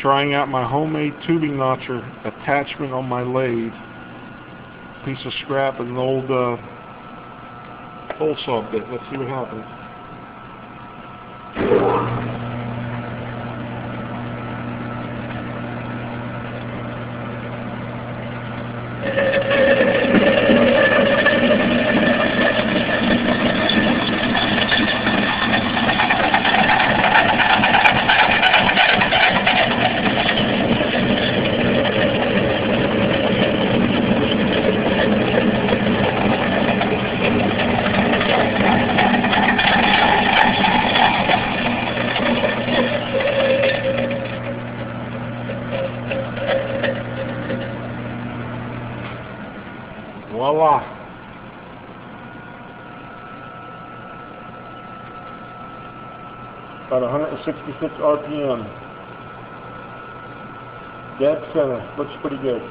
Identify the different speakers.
Speaker 1: trying out my homemade tubing notcher attachment on my lathe. Piece of scrap and an old hole saw bit. Let's see what happens. Voila! About 166 RPM. Dead center. Looks pretty good.